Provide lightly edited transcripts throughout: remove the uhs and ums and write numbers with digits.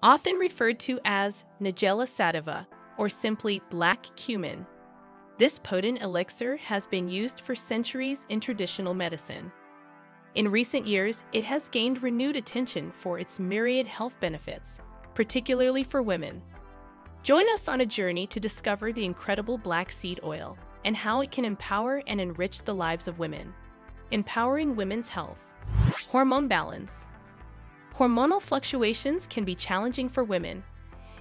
often referred to as Nigella sativa or simply black cumin. This potent elixir has been used for centuries in traditional medicine. In recent years, it has gained renewed attention for its myriad health benefits, particularly for women. Join us on a journey to discover the incredible black seed oil and how it can empower and enrich the lives of women. Empowering women's health. Hormone balance. Hormonal fluctuations can be challenging for women,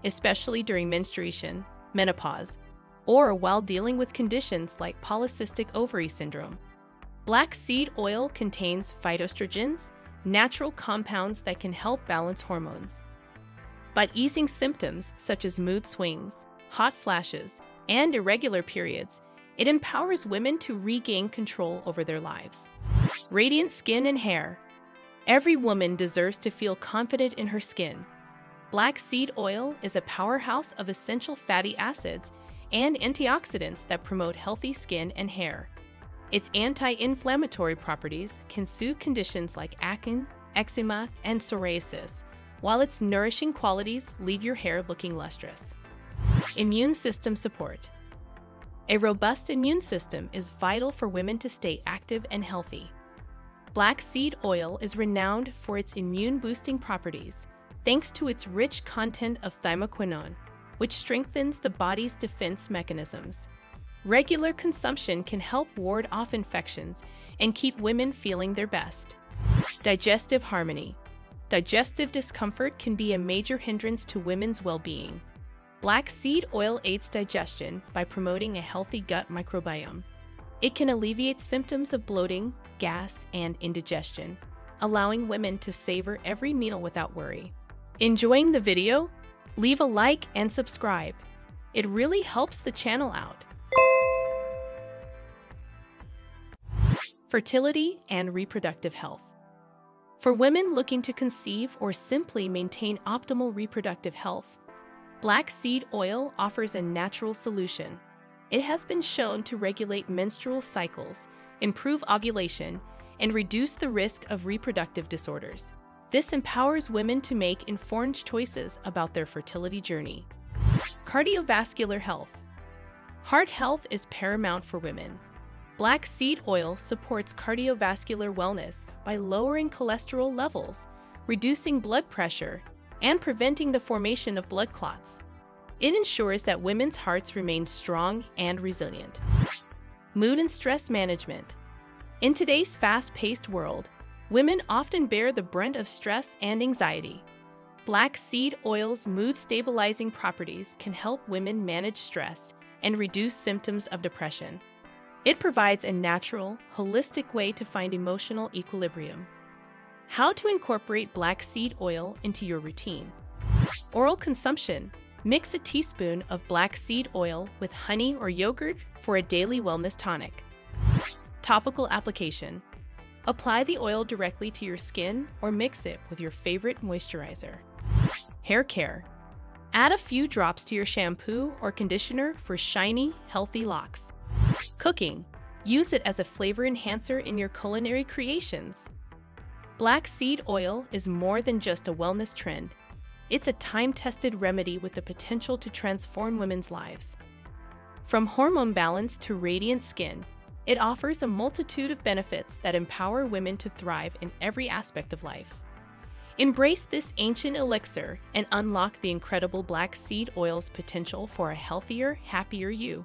especially during menstruation, menopause, or while dealing with conditions like Polycystic Ovary Syndrome. Black seed oil contains phytoestrogens, natural compounds that can help balance hormones. By easing symptoms such as mood swings, hot flashes, and irregular periods, it empowers women to regain control over their lives. Radiant skin and hair. Every woman deserves to feel confident in her skin. Black seed oil is a powerhouse of essential fatty acids and antioxidants that promote healthy skin and hair. Its anti-inflammatory properties can soothe conditions like acne, eczema, and psoriasis, while its nourishing qualities leave your hair looking lustrous. Immune system support. A robust immune system is vital for women to stay active and healthy. Black seed oil is renowned for its immune-boosting properties, thanks to its rich content of thymoquinone, which strengthens the body's defense mechanisms. Regular consumption can help ward off infections and keep women feeling their best. Digestive harmony. Digestive discomfort can be a major hindrance to women's well-being. Black seed oil aids digestion by promoting a healthy gut microbiome. It can alleviate symptoms of bloating, gas, and indigestion, allowing women to savor every meal without worry. Enjoying the video? Leave a like and subscribe. It really helps the channel out. Fertility and reproductive health. For women looking to conceive or simply maintain optimal reproductive health, black seed oil offers a natural solution. It has been shown to regulate menstrual cycles, improve ovulation, and reduce the risk of reproductive disorders. This empowers women to make informed choices about their fertility journey. Cardiovascular health. Heart health is paramount for women. Black seed oil supports cardiovascular wellness by lowering cholesterol levels, reducing blood pressure, and preventing the formation of blood clots. It ensures that women's hearts remain strong and resilient. Mood and stress management. In today's fast-paced world, women often bear the brunt of stress and anxiety. Black seed oil's mood-stabilizing properties can help women manage stress and reduce symptoms of depression. It provides a natural, holistic way to find emotional equilibrium. How to incorporate black seed oil into your routine. Oral consumption. Mix a teaspoon of black seed oil with honey or yogurt for a daily wellness tonic. Topical application. Apply the oil directly to your skin or mix it with your favorite moisturizer. Hair care. Add a few drops to your shampoo or conditioner for shiny, healthy locks. Cooking. Use it as a flavor enhancer in your culinary creations. Black seed oil is more than just a wellness trend. It's a time-tested remedy with the potential to transform women's lives. From hormone balance to radiant skin, it offers a multitude of benefits that empower women to thrive in every aspect of life. Embrace this ancient elixir and unlock the incredible black seed oil's potential for a healthier, happier you.